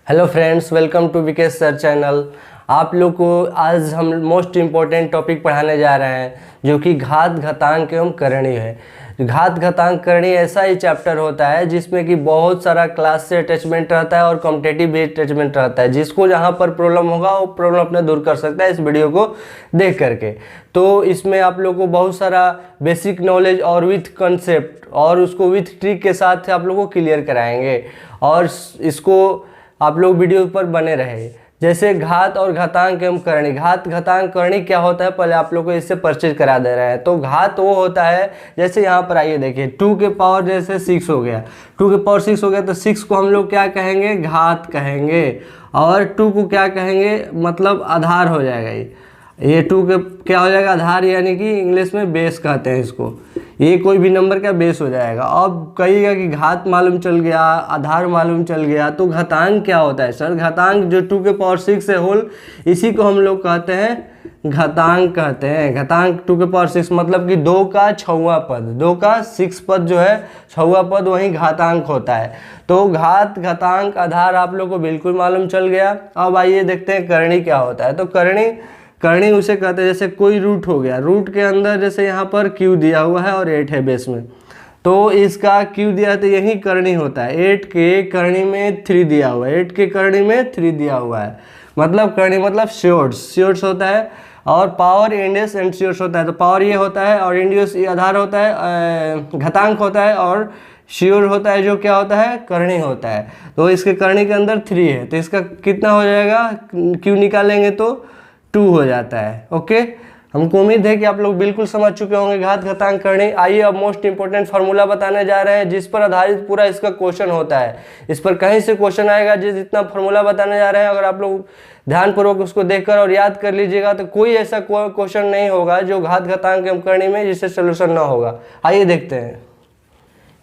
Hello friends, welcome to Vikesh sir channel. आप लोग को आज हम मोस्ट इम्पोर्टेंट टॉपिक पढ़ाने जा रहे हैं जो कि घात घातांक एवं करणी है। घात घातांक करणी ऐसा ही चैप्टर होता है जिसमें कि बहुत सारा क्लास से अटैचमेंट रहता है और कॉम्पिटिटिव भी अटैचमेंट रहता है। जिसको जहाँ पर प्रॉब्लम होगा वो प्रॉब्लम अपने दूर कर सकता है इस वीडियो को देख करके। तो इसमें आप लोग को बहुत सारा बेसिक नॉलेज और विथ कंसेप्ट और उसको विथ ट्रिक के साथ आप लोग को क्लियर कराएंगे और इसको आप लोग वीडियो पर बने रहे। जैसे घात और घातांक एवं करणी। घात घातांक करणी क्या होता है पहले आप लोग को इससे परिचय करा दे रहे हैं। तो घात वो होता है, जैसे यहाँ पर आइए देखिए 2 के पावर जैसे 6 हो गया, 2 के पावर 6 हो गया तो 6 को हम लोग क्या कहेंगे, घात कहेंगे। और 2 को क्या कहेंगे, मतलब आधार हो जाएगा। ये 2 के क्या हो जाएगा, आधार, यानी कि इंग्लिश में बेस कहते हैं इसको। ये कोई भी नंबर का बेस हो जाएगा। अब कहिएगा कि घात मालूम चल गया, आधार मालूम चल गया, तो घातांक क्या होता है सर? घातांक जो 2 के पावर 6 है होल, इसी को हम लोग कहते हैं घातांक कहते हैं। घातांक 2 के पावर 6 मतलब कि 2 का 6वां पद, 2 का 6 पद जो है 6वां पद वही घातांक होता है। तो घात घातांक आधार आप लोग को बिल्कुल मालूम चल गया। अब आइए देखते हैं करणी क्या होता है। तो करणी उसे कहते हैं, जैसे कोई रूट हो गया, रूट के अंदर जैसे यहाँ पर क्यू दिया हुआ है और 8 है बेस में, तो इसका क्यू दिया है तो यही करणी होता है। 8 के करणी में 3 दिया हुआ है, 8 के करणी में 3 दिया हुआ है, मतलब करणी मतलब श्योर्स होता है। और पावर इंडेस एंड श्योर्स होता है। तो पावर ये होता है और इंडेस ये आधार होता है, घातांक होता है, और श्योर होता है जो क्या होता है, करणी होता है। तो इसके करणी के अंदर 3 है तो इसका कितना हो जाएगा, क्यू निकालेंगे तो 2 हो जाता है। ओके, हमको उम्मीद है कि आप लोग बिल्कुल समझ चुके होंगे घात घातांक करणी। आइए अब मोस्ट इंपोर्टेंट फार्मूला बताने जा रहे हैं जिस पर आधारित पूरा इसका क्वेश्चन होता है। इस पर कहीं से क्वेश्चन आएगा जितना फार्मूला बताने जा रहे हैं, अगर आप लोग ध्यानपूर्वक उसको देखकर और याद कर लीजिएगा तो कोई ऐसा क्वेश्चन नहीं होगा जो घात घातांक एवं करणी में जिससे सोल्यूशन ना होगा। आइए देखते हैं।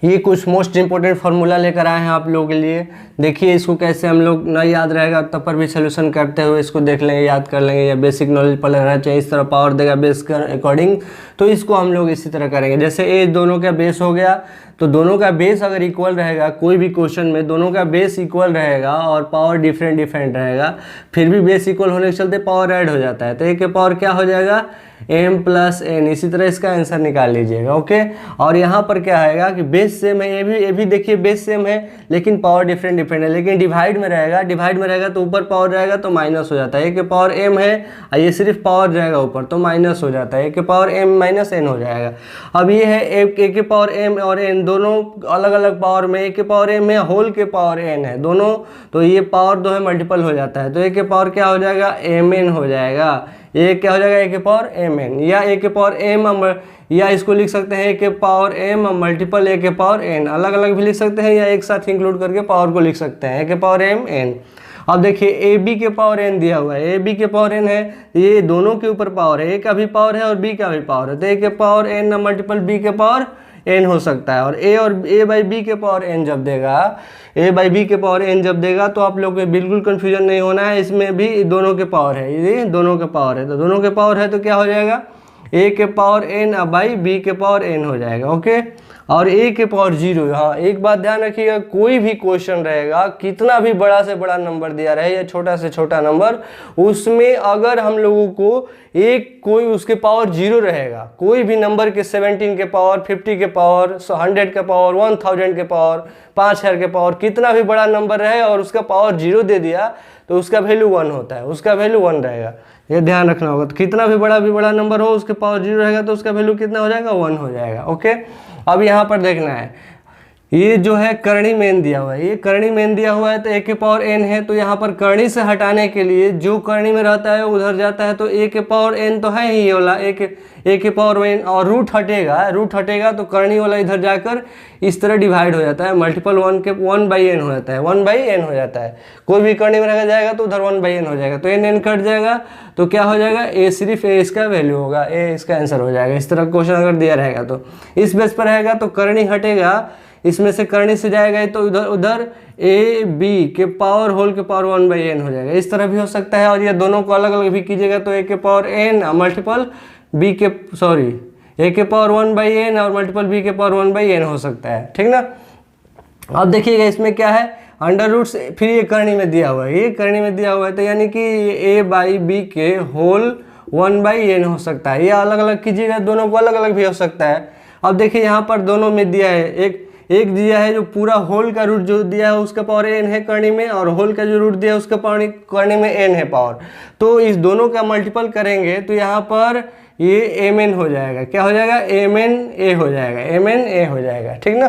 ये कुछ मोस्ट इंपोर्टेंट फार्मूला लेकर आए हैं आप लोगों के लिए। देखिए इसको कैसे हम लोग न याद रहेगा तब पर भी सोल्यूशन करते हुए इसको देख लेंगे, याद कर लेंगे, या बेसिक नॉलेज पहले रहना चाहिए। इस तरह पावर देगा बेस के अकॉर्डिंग, तो इसको हम लोग इसी तरह करेंगे। जैसे ए दोनों का बेस हो गया, तो दोनों का बेस अगर इक्वल रहेगा, कोई भी क्वेश्चन में दोनों का बेस इक्वल रहेगा और पावर डिफरेंट रहेगा, फिर भी बेस इक्वल होने के चलते पावर ऐड हो जाता है, तो ए के पावर क्या हो जाएगा, m + n। इसी तरह इसका आंसर निकाल लीजिएगा। ओके, और यहाँ पर क्या आएगा कि बेस सेम है, ये भी देखिए बेस सेम है लेकिन पावर डिफरेंट है, लेकिन डिवाइड में रहेगा तो ऊपर पावर रहेगा तो माइनस हो जाता है। ए के पावर m है और ये सिर्फ पावर रहेगा ऊपर तो माइनस हो जाता है, ए के पावर m - n हो जाएगा। अब ये है ए के पावर m और n दोनों अलग अलग पावर में, ए के पावर m है, होल के पावर n है दोनों, तो ये पावर दो है मल्टीपल हो जाता है, तो ए के पावर क्या हो जाएगा, mn हो जाएगा। ये क्या हो जाएगा, ए के पावर mn, या ए के पावर m, या इसको लिख सकते हैं ए के पावर m मल्टीपल ए के पावर n, अलग अलग भी लिख सकते हैं या एक साथ इंक्लूड करके पावर को लिख सकते हैं, ए के पावर m n। अब देखिए ए बी के पावर n दिया हुआ है, ए बी के पावर n है, ये दोनों के ऊपर पावर है, ए का भी पावर है और बी का भी पावर है, तो ए के पावर n मल्टीपल बी के पावर n हो सकता है। और ए बाई बी के पावर n जब देगा, ए बाई बी के पावर n जब देगा तो आप लोग को बिल्कुल कंफ्यूजन नहीं होना है, इसमें भी दोनों के पावर है, ये दोनों के पावर है, तो दोनों के पावर है तो क्या हो जाएगा, ए के पावर n बाई बी के पावर n हो जाएगा। ओके, और ए के पावर 0। हाँ, एक बात ध्यान रखिएगा, कोई भी क्वेश्चन रहेगा, कितना भी बड़ा से बड़ा नंबर दिया रहे या छोटा से छोटा नंबर, उसमें अगर हम लोगों को एक कोई उसके पावर 0 रहेगा, कोई भी नंबर के 17 के पावर, 50 के पावर, 100 के पावर, 1000 के पावर, 5000 के पावर, कितना भी बड़ा नंबर रहे और उसका पावर 0 दे दिया तो उसका वैल्यू 1 होता है, उसका वैल्यू 1 रहेगा, ये ध्यान रखना होगा। तो कितना भी बड़ा नंबर हो उसके पावर 0 रहेगा तो उसका वैल्यू कितना हो जाएगा, 1 हो जाएगा। ओके, अब यहाँ पर देखना है, ये जो है करणी मेन दिया हुआ है, ये करणी मेन दिया हुआ है तो ए के पावर n है, तो यहाँ पर करणी से हटाने के लिए जो करणी में रहता है उधर जाता है, तो ए के पावर n तो है ही वाला, ए के पावर n, और रूट हटेगा तो करणी वाला इधर जाकर इस तरह डिवाइड हो जाता है, मल्टीपल 1/n हो जाता है, 1/n हो जाता है। कोई भी करणी में रखा जाएगा तो उधर 1/n हो जाएगा, तो n कट जाएगा तो क्या हो जाएगा, ए सिर्फ ए इसका वैल्यू होगा, ए इसका आंसर हो जाएगा। इस तरह क्वेश्चन अगर दिया रहेगा तो इस बेस पर रहेगा तो करणी हटेगा, इसमें से करणी से जाएगा तो उधर ए बी के पावर होल के पावर 1/n हो जाएगा। इस तरह भी हो सकता है, और ये दोनों को अलग अलग भी कीजिएगा तो ए के पावर n मल्टीपल बी के ए के पावर 1/n और मल्टीपल बी के पावर 1/n हो सकता है, ठीक ना। अब देखिएगा इसमें क्या है, अंडर रूट से फिर ये करनी में दिया हुआ है, ये करनी में दिया हुआ है, तो यानी कि ए बाई बी के होल 1/n हो सकता है। ये अलग अलग कीजिएगा, दोनों को अलग अलग भी हो सकता है। अब देखिए यहाँ पर दोनों में दिया है, एक दिया है जो पूरा होल का रूट जो दिया है उसका पावर n है करनी में, और होल का जो रूट दिया है उसका पावर करनी में n है पावर। तो इस दोनों का मल्टीपल करेंगे तो यहाँ पर ये mn हो जाएगा। क्या हो जाएगा? mn a हो जाएगा, mn a हो जाएगा, ठीक ना।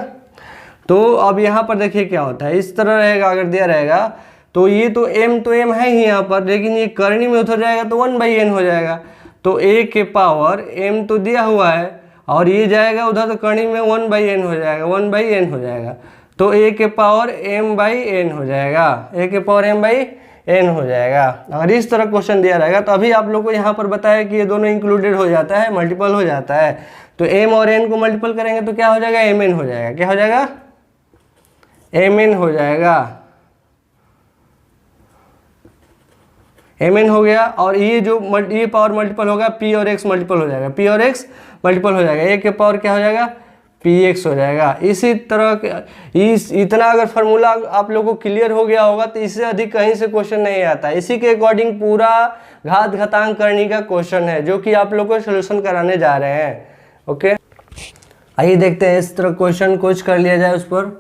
तो अब यहाँ पर देखिए क्या होता है, इस तरह रहेगा अगर दिया रहेगा तो ये तो m है ही यहाँ पर, लेकिन ये करनी में उतर जाएगा तो 1/n हो जाएगा। तो a के पावर m तो दिया हुआ है और ये जाएगा उधर तो करनी में 1/n हो जाएगा, 1/n हो जाएगा। तो a के पावर m/n हो जाएगा, a के पावर m/n हो जाएगा। अगर इस तरह क्वेश्चन दिया रहेगा तो अभी आप लोग को यहाँ पर बताया कि ये दोनों इंक्लूडेड हो जाता है, मल्टीपल हो जाता है। तो m और n को मल्टीपल करेंगे तो क्या हो जाएगा? mn हो जाएगा। क्या हो जाएगा? mn हो जाएगा, mn हो गया। और ये जो ये पावर मल्टीपल होगा p और x मल्टीपल हो जाएगा, p और x मल्टीपल हो जाएगा, a के पावर क्या हो जाएगा? px हो जाएगा। इसी तरह इतना अगर फार्मूला आप लोगों को क्लियर हो गया होगा तो इससे अधिक कहीं से क्वेश्चन नहीं आता। इसी के अकॉर्डिंग पूरा घात घातांक करने का क्वेश्चन है जो कि आप लोग को सोल्यूशन कराने जा रहे हैं। ओके, आइए देखते हैं इस तरह क्वेश्चन कुछ कर लिया जाए उस पर।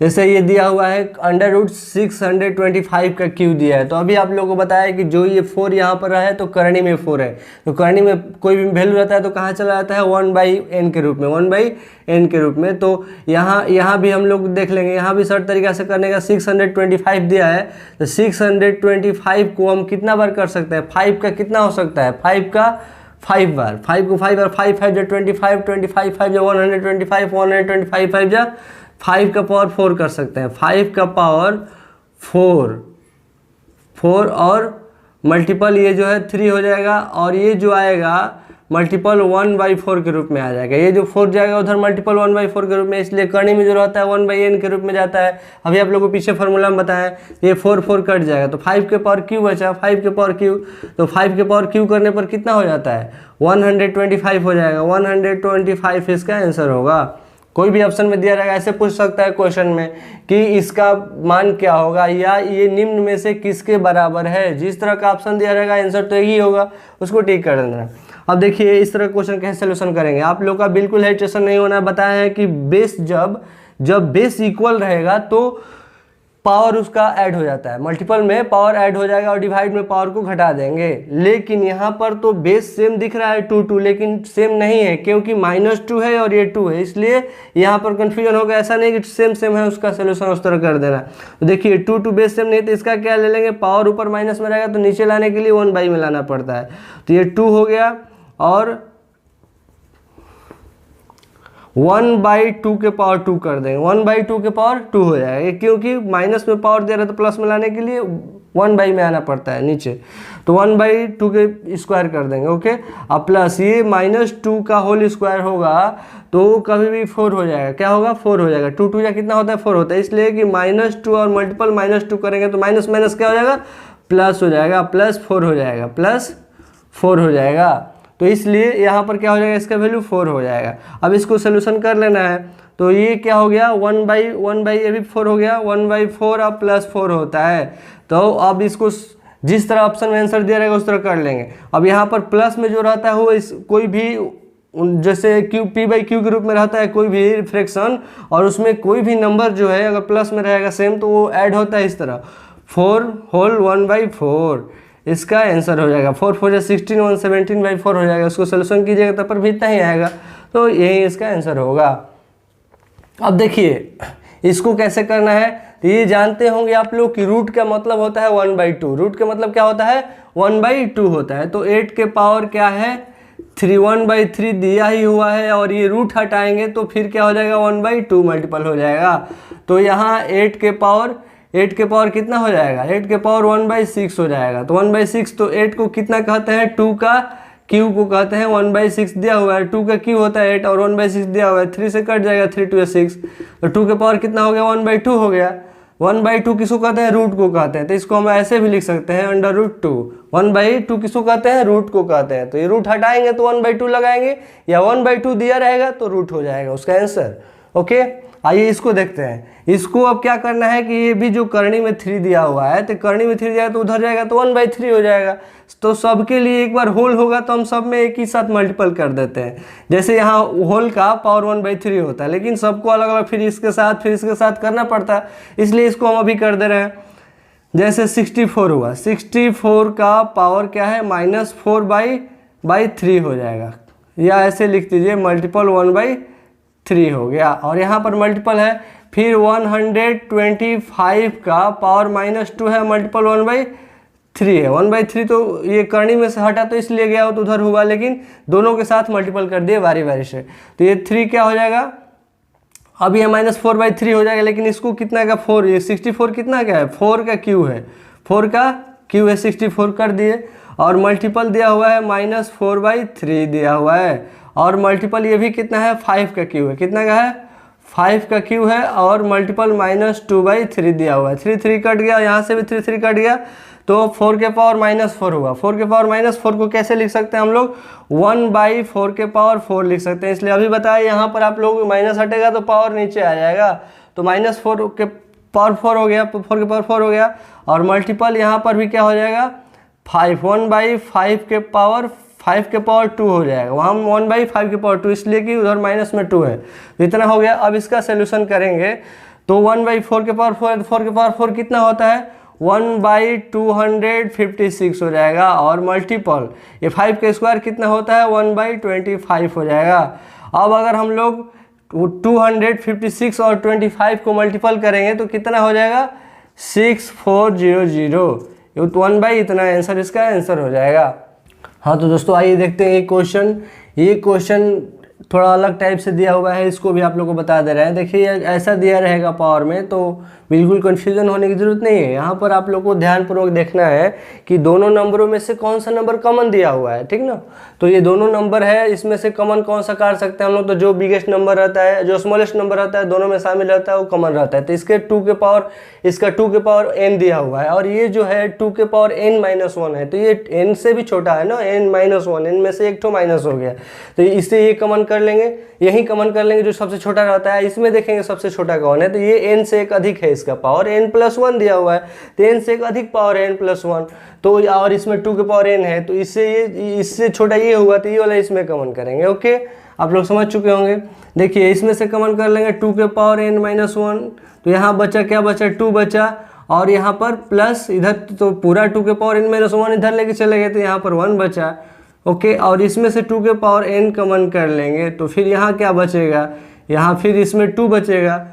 जैसे ये दिया हुआ है अंडर रूट 625 का क्यू दिया है, तो अभी आप लोगों को बताया कि जो ये 4 यहाँ पर है तो करनी में 4 है, तो करनी में कोई भी वैल्यू रहता है तो कहाँ चला जाता है? 1/n के रूप में, 1/n के रूप में। तो यहाँ भी हम लोग देख लेंगे, यहाँ भी सर्ट तरीका से करने का 625 दिया है, तो 625 को हम कितना बार कर सकते हैं? 5 का कितना हो सकता है? 5 का 5 बार, 5 को 5 बार, 5 5 जा 25, 25 5 जा 125, 125 5 जा 5 का पावर 4 कर सकते हैं। 5 का पावर 4 और मल्टीपल ये जो है 3 हो जाएगा, और ये जो आएगा मल्टीपल 1/4 के रूप में आ जाएगा। ये जो 4 जाएगा उधर मल्टीपल 1/4 के रूप में, इसलिए करनी में जो रहता है 1/n के रूप में जाता है। अभी आप लोगों को पीछे फार्मूला में बताया, ये 4 कट जाएगा तो 5 के पावर क्यू बचा, 5 के पावर क्यू, तो 5 के पावर क्यू करने पर कितना हो जाता है? 125 हो जाएगा, 125 इसका आंसर होगा। कोई भी ऑप्शन में दिया रहेगा, ऐसे पूछ सकता है क्वेश्चन में कि इसका मान क्या होगा या ये निम्न में से किसके बराबर है। जिस तरह का ऑप्शन दिया रहेगा आंसर तो यही होगा, उसको टिक कर देना। अब देखिए इस तरह क्वेश्चन कैसे सोल्यूशन करेंगे। आप लोग का बिल्कुल हेजिटेशन नहीं होना। बताया है कि बेस जब बेस इक्वल रहेगा तो पावर उसका ऐड हो जाता है, मल्टीपल में पावर ऐड हो जाएगा और डिवाइड में पावर को घटा देंगे। लेकिन यहाँ पर तो बेस सेम दिख रहा है 2 लेकिन सेम नहीं है, क्योंकि -2 है और ये 2 है, इसलिए यहाँ पर कंफ्यूजन होगा। ऐसा नहीं कि सेम है, उसका सोल्यूशन उस तरह कर देना। तो देखिए 2 बेस सेम नहीं, तो इसका क्या ले लेंगे? पावर ऊपर माइनस में रहेगा तो नीचे लाने के लिए 1/, में लाना पड़ता है। तो ये 2 हो गया और 1/2 के पावर 2 कर देंगे, 1/2 के पावर 2 हो जाएगा, क्योंकि माइनस में पावर दे रहा है तो प्लस में लाने के लिए 1/, में आना पड़ता है नीचे, तो 1/2 के स्क्वायर कर देंगे। ओके, अब प्लस ये -2 का होल स्क्वायर होगा तो कभी भी 4 हो जाएगा। क्या होगा? 4 हो जाएगा। 2 या कितना होता है? 4 होता है, इसलिए कि -2 और मल्टीपल -2 करेंगे तो माइनस माइनस क्या हो जाएगा? प्लस हो जाएगा, +4 हो जाएगा, +4 हो जाएगा। तो इसलिए यहाँ पर क्या हो जाएगा? इसका वैल्यू 4 हो जाएगा। अब इसको सोल्यूशन कर लेना है, तो ये क्या हो गया? 1/1 ये भी 4 हो गया, 1/4 अब +4 होता है। तो अब इसको जिस तरह ऑप्शन में आंसर दिया रहेगा उस तरह कर लेंगे। अब यहाँ पर प्लस में जो रहता है वो कोई भी जैसे p/q के रूप में रहता है कोई भी फ्रैक्शन, और उसमें कोई भी नंबर जो है अगर प्लस में रहेगा सेम तो वो ऐड होता है इस तरह, 4 होल 1/4 इसका आंसर हो जाएगा। 4 4 16, 117/4 हो जाएगा। उसको सोल्यूशन कीजिएगा तब पर भी इतना ही आएगा, तो यही इसका आंसर होगा। अब देखिए इसको कैसे करना है, तो ये जानते होंगे आप लोग कि रूट का मतलब होता है 1/2। रूट का मतलब क्या होता है? 1/2 होता है। तो 8 के पावर क्या है? 3, 1/3 दिया ही हुआ है, और ये रूट हटाएंगे तो फिर क्या हो जाएगा? 1/2 मल्टीपल हो जाएगा। तो यहाँ 8 के पावर कितना हो जाएगा? 8 के पावर 1/6 हो जाएगा। तो 1/6, तो 8 को कितना कहते हैं? 2 का क्यू को कहते हैं। 1/6 दिया हुआ है, 2 का क्यू होता है 8 और 1/6 दिया हुआ है, 3 से कट जाएगा, 3 2 6, तो 2 के पावर कितना हो गया? 1/2 हो गया। 1/2 किसको कहते हैं? रूट को कहते हैं। तो इसको हम ऐसे भी लिख सकते हैं √2। 1/2 किसको कहते हैं? रूट को कहते हैं। तो ये रूट हटाएंगे तो 1/2 लगाएंगे, या 1/2 दिया रहेगा तो रूट हो जाएगा उसका आंसर। ओके, आइए इसको देखते हैं। इसको अब क्या करना है कि ये भी जो करनी में 3 दिया हुआ है, तो करनी में 3 दिया है तो उधर जाएगा तो 1/3 हो जाएगा। तो सबके लिए एक बार होल होगा तो हम सब में एक ही साथ मल्टीपल कर देते हैं। जैसे यहाँ होल का पावर 1/3 होता है, लेकिन सबको अलग अलग फिर इसके साथ करना पड़ता है, इसलिए इसको हम अभी कर दे रहे हैं। जैसे 64 हुआ, 64 का पावर क्या है -4/3 हो जाएगा, या ऐसे लिख दीजिए मल्टीपल 1/3 हो गया। और यहाँ पर मल्टीपल है, फिर 125 का पावर -2 है, मल्टीपल 1/3 है। 1/3 तो ये करनी में से हटा तो इसलिए गया हो तो उधर हुआ, लेकिन दोनों के साथ मल्टीपल कर दिए बारी बारी से, तो ये 3 क्या हो जाएगा, अब ये -4/3 हो जाएगा। लेकिन इसको कितना का 4, ये 64 कितना का है, 4 का क्यू है, 4 का क्यू है, 64 कर दिए। और मल्टीपल दिया हुआ है -4/3 दिया हुआ है, और मल्टीपल ये भी कितना है, 5 का क्यू है, कितना का है, 5 का क्यू है, और मल्टीपल -2/3 दिया हुआ है। 3 कट गया, यहाँ से भी 3 कट गया, तो 4 के पावर -4 हुआ। 4 के पावर -4 को कैसे लिख सकते हैं हम लोग, 1/4 के पावर 4 लिख सकते हैं। इसलिए अभी बताया यहाँ पर आप लोग माइनस हटेगा तो पावर नीचे आ जाएगा, तो -4 के पावर 4 हो गया, 4 के पावर 4 हो गया। और मल्टीपल यहाँ पर भी क्या हो जाएगा, 1/5 के पावर 2 हो जाएगा, वहाँ 1/5 के पावर 2, इसलिए कि उधर माइनस में 2 है, तो इतना हो गया। अब इसका सोल्यूशन करेंगे तो 1/4 के पावर 4 4 के पावर 4 कितना होता है, 1/256 हो जाएगा। और मल्टीपल ये 5 का स्क्वायर कितना होता है, 1/25 हो जाएगा। अब अगर हम लोग 256 और 25 को मल्टीपल करेंगे तो कितना हो जाएगा, 6400, 1/, इतना आंसर, इसका आंसर हो जाएगा। हाँ तो दोस्तों आइए देखते हैं ये क्वेश्चन थोड़ा अलग टाइप से दिया हुआ है, इसको भी आप लोगों को बता दे रहे हैं। देखिए ऐसा दिया रहेगा पावर में, तो बिल्कुल कन्फ्यूजन होने की ज़रूरत नहीं है। यहाँ पर आप लोगों को ध्यानपूर्वक देखना है कि दोनों नंबरों में से कौन सा नंबर कॉमन दिया हुआ है, ठीक ना। तो ये दोनों नंबर है, इसमें से कॉमन कौन सा काट सकते हैं हम लोग, तो जो बिगेस्ट नंबर रहता है, जो स्मॉलेस्ट नंबर रहता है, दोनों में शामिल रहता है, वो कॉमन रहता है। तो इसका 2 के पावर n दिया हुआ है, और ये जो है 2 के पावर n-1 है, तो ये n से भी छोटा है ना, n-1, n में से एक ठो माइनस हो गया, तो इससे ये कॉमन कर लेंगे, यही कॉमन कर लेंगे जो सबसे छोटा रहता है। इसमें देखेंगे सबसे छोटा कौन है, तो ये n से एक अधिक है, इसका पावर n+1 दिया हुआ है, तो n से एक अधिक पावर n+1, तो और इसमें 2 के पावर n है, तो इससे छोटा ये हुआ, तो ये वाला इसमें कॉमन करेंगे। ओके, आप लोग समझ चुके होंगे। देखिए इसमें से कॉमन कर लेंगे 2 के पावर n-1, तो यहाँ बचा क्या बचा, 2 बचा, और यहाँ पर प्लस इधर तो पूरा 2 के पावर n-1 इधर लेके चले गए, तो यहाँ पर 1 बचा। ओके, और इसमें से 2 के पावर n कॉमन कर लेंगे, तो फिर यहाँ क्या बचेगा, यहाँ फिर इसमें 2 बचेगा,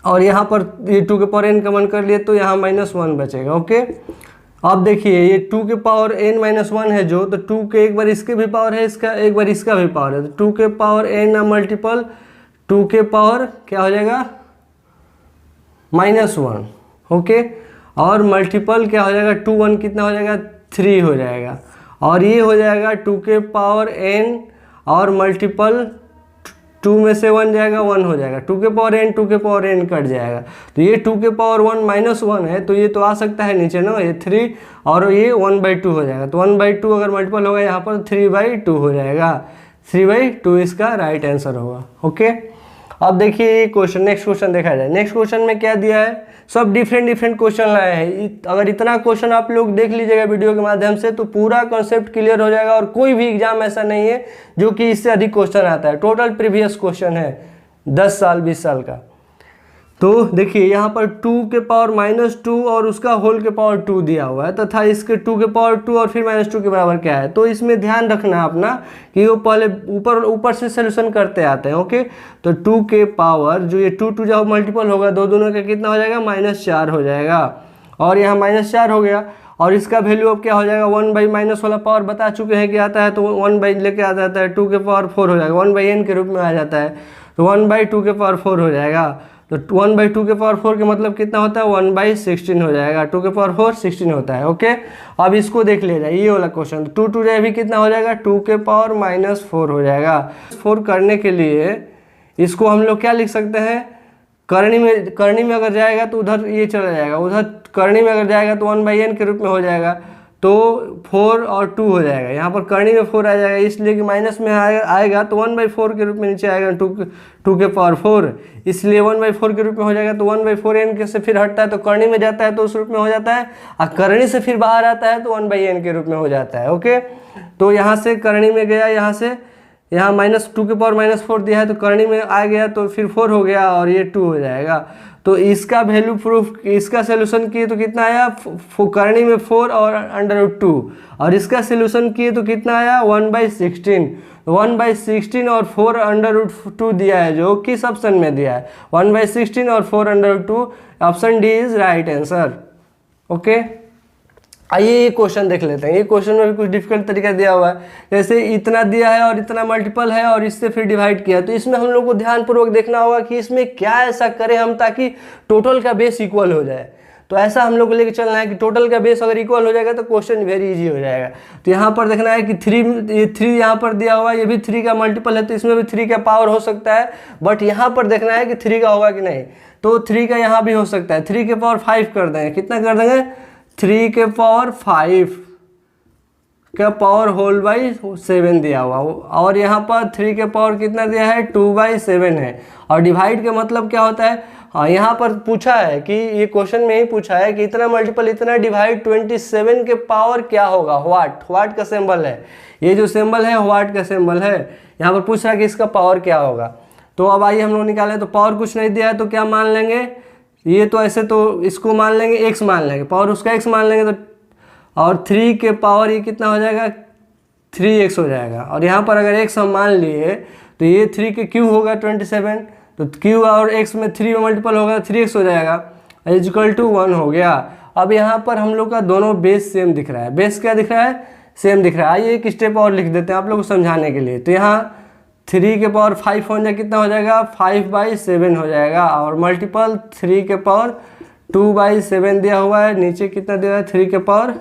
और यहाँ पर ये 2 के पावर n कॉमन कर लिए तो यहाँ -1 बचेगा। ओके, अब देखिए ये 2 के पावर n-1 है जो, तो 2 के एक बार इसके भी पावर है, इसका एक बार इसका भी पावर है, तो 2 के पावर n मल्टीपल 2 के पावर क्या हो जाएगा, -1। ओके, और मल्टीपल क्या हो जाएगा, 2 1 कितना हो जाएगा, 3 हो जाएगा, और ये हो जाएगा 2 के पावर n, और मल्टीपल 2 में से 1 जाएगा, 1 हो जाएगा, 2 के पावर n, 2 के पावर n कट जाएगा, तो ये 2 के पावर 1 -1 है, तो ये तो आ सकता है नीचे ना, ये 3, और ये 1/2 हो जाएगा, तो 1/2 अगर मल्टीपल होगा यहाँ पर 3/2 हो जाएगा, 3/2 इसका राइट आंसर होगा। ओके, अब देखिए ये क्वेश्चन, नेक्स्ट क्वेश्चन देखा जाए। नेक्स्ट क्वेश्चन में क्या दिया है, सब डिफरेंट क्वेश्चन लाए हैं। अगर इतना क्वेश्चन आप लोग देख लीजिएगा वीडियो के माध्यम से तो पूरा कॉन्सेप्ट क्लियर हो जाएगा, और कोई भी एग्जाम ऐसा नहीं है जो कि इससे अधिक क्वेश्चन आता है। टोटल प्रीवियस क्वेश्चन है 10 साल 20 साल का। तो देखिए यहाँ पर 2 के पावर -2 और उसका होल के पावर 2 दिया हुआ है, तथा इसके 2 के पावर 2 और फिर -2 के बराबर क्या है, तो इसमें ध्यान रखना अपना कि वो पहले ऊपर से सोल्यूशन करते आते हैं। ओके, तो 2 के पावर जो ये 2 जब मल्टीपल होगा दोनों का कितना हो जाएगा, -4 हो जाएगा, और यहाँ -4 हो गया, और इसका वैल्यू अब क्या हो जाएगा, 1/- वाला पावर बता चुके हैं कि आता है, तो 1/ लेके आ जाता है, 2 के पावर 4 हो जाएगा, 1/n के रूप में आ जाता है, तो 1/2 के पावर 4 हो जाएगा, तो 1/2 के पावर 4 के मतलब कितना होता है, 1/16 हो जाएगा, 2 के पावर 4 16 होता है। ओके, अब इसको देख लिया जाए, ये वाला क्वेश्चन 2 2 जाए भी कितना हो जाएगा, 2 के पावर -4 हो जाएगा। 4 करने के लिए इसको हम लोग क्या लिख सकते हैं, करनी में अगर जाएगा तो उधर ये चला जाएगा, उधर करनी में अगर जाएगा तो 1/n के रूप में हो जाएगा, तो 4 और 2 हो जाएगा, यहाँ पर करनी में 4 आ जाएगा, इसलिए कि माइनस में आएगा तो 1/4 के रूप में नीचे आएगा, 2 के पावर 4, इसलिए 1/4 के रूप में हो जाएगा। तो 1/4 n के से फिर हटता है तो करनी में जाता है तो उस रूप में हो जाता है, और करनी से फिर बाहर आता है तो 1/n के रूप में हो जाता है। ओके, तो यहाँ से करनी में गया, यहाँ से यहाँ -2 के पावर -4 दिया है तो करनी में आ गया तो फिर 4 हो गया और ये 2 हो जाएगा। तो इसका वैल्यू प्रूफ, इसका सोल्यूशन किए तो कितना आया, करनी में 4 और √2, और इसका सोल्यूशन किए तो कितना आया 1/16, 1/16 और 4 √2 दिया है, जो किस ऑप्शन में दिया है 1/16 और 4 √2, option D is right answer. Okay, आइए ये क्वेश्चन देख लेते हैं। ये क्वेश्चन में भी कुछ डिफिकल्ट तरीका दिया हुआ है, जैसे इतना दिया है और इतना मल्टीपल है और इससे फिर डिवाइड किया, तो इसमें हम लोग को ध्यानपूर्वक देखना होगा कि इसमें क्या ऐसा करें हम ताकि टोटल का बेस इक्वल हो जाए। तो ऐसा हम लोग को लेके चलना है कि टोटल का बेस अगर इक्वल हो जाएगा तो क्वेश्चन वेरी इजी हो जाएगा। तो यहाँ पर देखना है कि 3 यहाँ पर दिया हुआ है, ये भी 3 का मल्टीपल है तो इसमें भी 3 का पावर हो सकता है, बट यहाँ पर देखना है कि 3 का होगा कि नहीं। तो 3 का यहाँ भी हो सकता है, 3 के पावर 5 कर देंगे, कितना कर देंगे 3 के पावर 5 का पावर होल बाई 7 दिया हुआ, और यहाँ पर 3 के पावर कितना दिया है 2/7 है। और डिवाइड का मतलब क्या होता है, हाँ यहाँ पर पूछा है कि ये क्वेश्चन में ही पूछा है कि इतना मल्टीपल इतना डिवाइड 27 के पावर क्या होगा, व्हाट का सिंबल है, ये जो सिंबल है व्हाट का सिंबल है, यहाँ पर पूछ रहा है कि इसका पावर क्या होगा। तो अब आइए हम लोग निकालें, तो पावर कुछ नहीं दिया है तो क्या मान लेंगे, ये तो ऐसे तो इसको मान लेंगे x मान लेंगे, पावर उसका x मान लेंगे, तो और 3 के पावर ये कितना हो जाएगा 3x हो जाएगा। और यहाँ पर अगर x हम मान लिए तो ये 3 के क्यू होगा 27, तो q और x में 3 में मल्टीपल होगा 3x हो जाएगा, =1 हो गया। अब यहाँ पर हम लोग का दोनों बेस सेम दिख रहा है, बेस क्या दिख रहा है सेम दिख रहा है। आइए एक स्टेप और लिख देते हैं आप लोग को समझाने के लिए। तो यहाँ 3 के पावर 5 हो जाए कितना हो जाएगा 5/7 हो जाएगा, और मल्टीपल 3 के पावर 2/7 दिया हुआ है, नीचे कितना दिया है 3 के पावर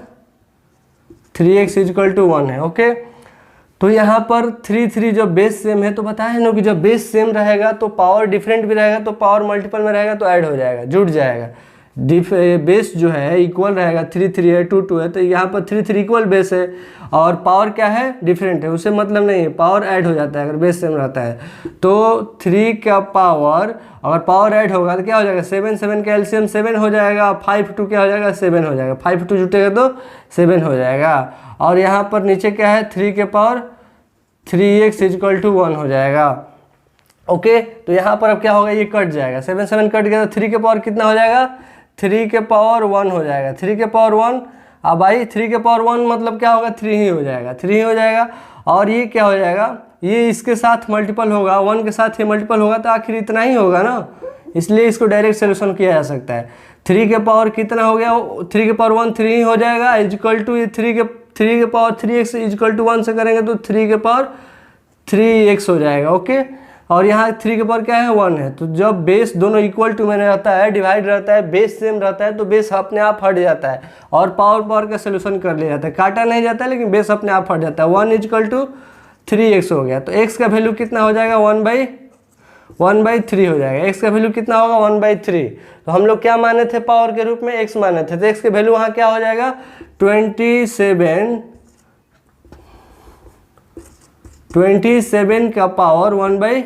3x = 1 है। ओके, तो यहाँ पर 3 जब बेस सेम है तो बताया ना कि जब बेस सेम रहेगा तो पावर डिफरेंट भी रहेगा, तो पावर मल्टीपल में रहेगा तो ऐड हो जाएगा, जुड़ जाएगा। बेस जो है इक्वल रहेगा, 3 है 2 है, तो यहाँ पर 3 इक्वल बेस है और पावर क्या है डिफरेंट है, उससे मतलब नहीं है, पावर ऐड हो जाता है अगर बेस सेम रहता है। तो 3 का पावर अगर पावर ऐड होगा तो क्या हो जाएगा 7 का एलसीएम 7 हो जाएगा, 5 2 क्या हो जाएगा 7 हो जाएगा, 5 2 जुटेगा तो 7 हो जाएगा। और यहाँ पर नीचे क्या है 3 के पावर 3x = 1 हो जाएगा। ओके, तो यहाँ पर अब क्या होगा ये कट जाएगा, 7 कट गया तो 3 के पावर कितना हो जाएगा 3 के पावर 1 हो जाएगा, 3 के पावर 1। अब भाई 3 के पावर 1 मतलब क्या होगा 3 ही हो जाएगा, 3 ही हो जाएगा। और ये क्या हो जाएगा, ये इसके साथ मल्टीपल होगा, 1 के साथ ये मल्टीपल होगा तो आखिर इतना ही होगा ना, इसलिए इसको डायरेक्ट सोल्यूशन किया जा सकता है। 3 के पावर कितना हो गया 3 के पावर 1 3 ही हो जाएगा, = 3 के पावर 3x = 1 से करेंगे तो 3 के पावर 3x हो जाएगा। ओके, और यहाँ 3 के पावर क्या है 1 है, तो जब बेस दोनों = में रहता है, डिवाइड रहता है, बेस सेम रहता है तो बेस अपने आप हट जाता है और पावर का सोल्यूशन कर लिया जाता है, काटा नहीं जाता है लेकिन बेस अपने आप हट जाता है। 1 = 3x हो गया, तो x का वैल्यू कितना हो जाएगा 1/3 हो जाएगा। x का वैल्यू कितना होगा 1/3, तो हम लोग क्या माने थे पावर के रूप में x माने थे, तो x के वैल्यू वहाँ क्या हो जाएगा 27 का पावर 1/3,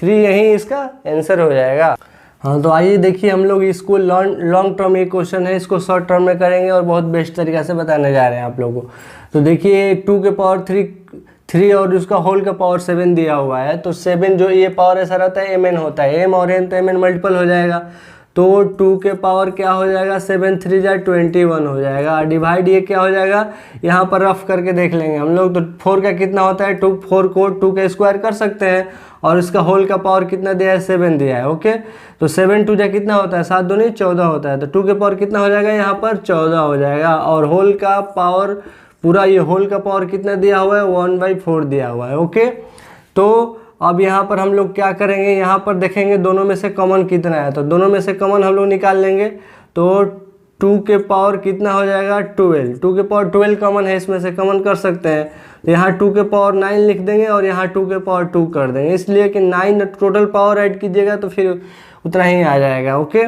यही इसका आंसर हो जाएगा। हाँ, तो आइए देखिए हम लोग इसको लॉन्ग टर्म ये क्वेश्चन है, इसको शॉर्ट टर्म में करेंगे और बहुत बेस्ट तरीका से बताने जा रहे हैं आप लोगों को। तो देखिए 2 के पावर 3 और उसका होल का पावर 7 दिया हुआ है, तो 7 जो ये पावर ऐसा रहता है mn होता है, m और n तो mn मल्टीपल हो जाएगा, तो 2 के पावर क्या हो जाएगा 7 3 जा 21 हो जाएगा। डिवाइड ये क्या हो जाएगा, यहाँ पर रफ करके देख लेंगे हम लोग, तो 4 का कितना होता है 4 को 2 का स्क्वायर कर सकते हैं, और इसका होल का पावर कितना दिया है 7 दिया है। ओके, तो 7 2 जा कितना होता है 7 दूनी 14 होता है, तो 2 के पावर कितना हो जाएगा यहाँ पर 14 हो जाएगा। और होल का पावर पूरा ये होल का पावर कितना दिया हुआ है 1/4 दिया हुआ है। ओके, तो अब यहाँ पर हम लोग क्या करेंगे, यहाँ पर देखेंगे दोनों में से कॉमन कितना है, तो दोनों में से कॉमन हम लोग निकाल लेंगे। तो 2 के पावर कितना हो जाएगा 12, 2 के पावर 12 कॉमन है, इसमें से कॉमन कर सकते हैं, तो यहाँ 2 के पावर 9 लिख देंगे और यहाँ 2 के पावर 2 कर देंगे, इसलिए कि 9 टोटल पावर ऐड कीजिएगा तो फिर उतना ही आ जाएगा। ओके,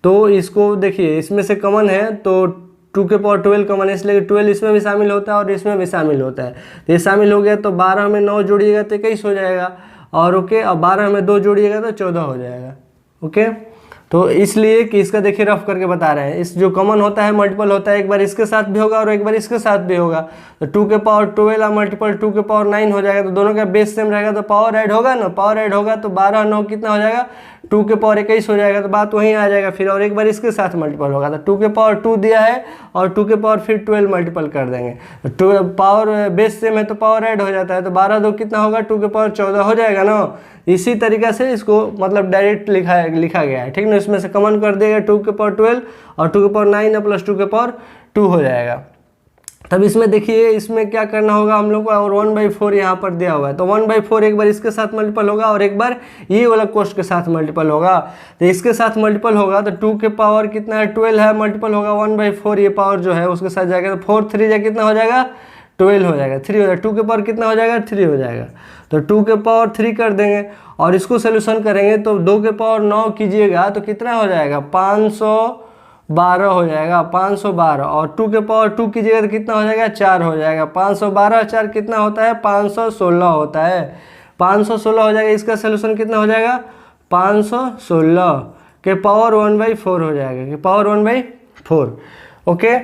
तो इसको देखिए इसमें से कॉमन है तो टू के पावर 12 कॉमन है, इसलिए 12 इसमें भी शामिल होता है और इसमें भी शामिल होता है। तो ये शामिल हो गया तो 12 में 9 जोड़िएगा तो 21 हो जाएगा, और ओके, अब 12 में 2 जोड़िएगा तो 14 हो जाएगा। ओके, तो इसलिए कि इसका देखिए रफ करके बता रहे हैं, इस जो कॉमन होता है मल्टीपल होता है, एक बार इसके साथ भी होगा और एक बार इसके साथ भी होगा। तो 2 के पावर 12 मल्टीपल 2 के पावर 9 हो जाएगा, तो दोनों का बेस सेम रहेगा तो पावर ऐड होगा ना, पावर ऐड होगा तो 12 9 कितना हो जाएगा, 2 के पावर 21 हो जाएगा। तो बात वहीं आ जाएगा फिर, और एक बार इसके साथ मल्टीपल होगा तो 2 के पावर 2 दिया है और 2 के पावर फिर 12 मल्टीपल कर देंगे, तो पावर बेस सेम है तो पावर ऐड हो जाता है, तो 12 2 कितना होगा, 2 के पावर 14 हो जाएगा ना। इसी तरीक़ा से इसको मतलब डायरेक्ट लिखा गया है, ठीक ना। इसमें से कॉमन कर देगा 2 के पावर 12 और 2 के पावर 9 प्लस 2 के पावर 2 हो जाएगा। तब इसमें देखिए इसमें क्या करना होगा हम लोग को, और 1/4 यहाँ पर दिया हुआ है, तो 1/4 एक बार इसके साथ मल्टीपल होगा और एक बार ये वाला कोष्ट के साथ मल्टीपल होगा। तो इसके साथ मल्टीपल होगा तो 2 के पावर कितना है, 12 है, मल्टीपल होगा 1/4, ये पावर जो है उसके साथ जाएगा तो 4 3 कितना हो जाएगा, 12 हो जाएगा, 3 हो जाएगा। 2 के पावर कितना हो जाएगा, 3 हो जाएगा, तो 2 के पावर 3 कर देंगे और इसको सोल्यूशन करेंगे तो 2 के पावर 9 कीजिएगा तो कितना हो जाएगा, 512 हो जाएगा, 512, और 2 के पावर 2 कीजिएगा तो कितना हो जाएगा, 4 हो जाएगा। 512 4 कितना होता है, 516 होता है, 516 हो जाएगा। इसका सोल्यूशन कितना हो जाएगा, 516 के पावर 1/4 हो जाएगा, कि पावर 1/4। ओके,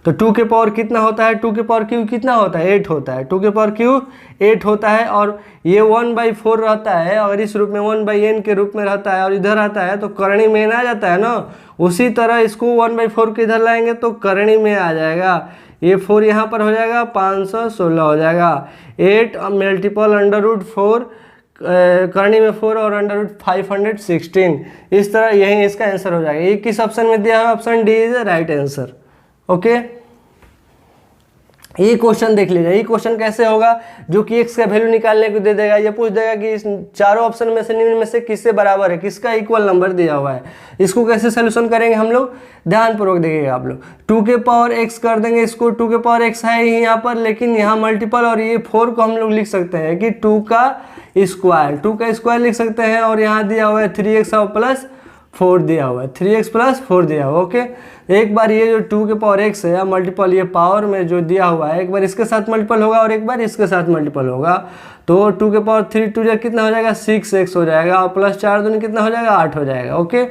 तो 2 के पावर कितना होता है, 2 के पावर क्यू कितना होता है, 8 होता है, 2 के पावर क्यू 8 होता है, और ये 1/4 रहता है और इस रूप में 1/n के रूप में रहता है और इधर आता है तो करणी में आ जाता है ना। उसी तरह इसको 1/4 के इधर लाएंगे तो करणी में आ जाएगा, ये 4 यहाँ पर हो जाएगा, 516 हो जाएगा। 8 मल्टीपल √4 करणी में 4 और √516, इस तरह यही इसका आंसर हो जाएगा। ये किस ऑप्शन में दिया है, option D is right answer. Okay, ये क्वेश्चन देख लीजिए, ये क्वेश्चन कैसे होगा, जो कि x का वैल्यू निकालने को दे देगा, ये पूछ देगा कि इस चारों ऑप्शन में से निम्न में से किससे बराबर है, किसका इक्वल नंबर दिया हुआ है। इसको कैसे सोल्यूशन करेंगे हम लोग, ध्यानपूर्वक देखिएगा आप लोग। 2 के पावर x कर देंगे, इसको 2 के पावर x है ही यहाँ पर, लेकिन यहाँ मल्टीपल, और ये 4 को हम लोग लिख सकते हैं कि 2 का स्क्वायर लिख सकते हैं, और यहाँ दिया हुआ है 3x और प्लस 4 दिया हुआ है, 3x प्लस 4 दिया हुआ है। ओके, एक बार ये जो 2 के पावर x है मल्टीपल, ये पावर में जो दिया हुआ है, एक बार इसके साथ मल्टीपल होगा और एक बार इसके साथ मल्टीपल होगा, तो 2 के पावर 3 2 कितना हो जाएगा, 6x हो जाएगा, और प्लस 4 दूनी कितना हो जाएगा, 8 हो जाएगा। ओके,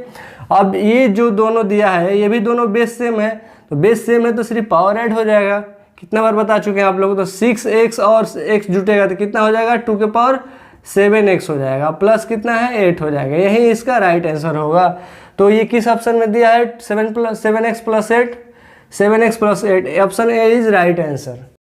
अब ये जो दोनों दिया है ये भी दोनों बेस सेम है, तो बेस सेम है तो सिर्फ पावर ऐड हो जाएगा। कितना बार बता चुके हैं आप लोग, तो 6x और x जुटेगा तो कितना हो जाएगा, 2 के पावर 7x हो जाएगा, प्लस कितना है, 8 हो जाएगा। यही इसका राइट आंसर होगा। तो ये किस ऑप्शन में दिया है, 7x + 8, 7x + 8, option A is right answer.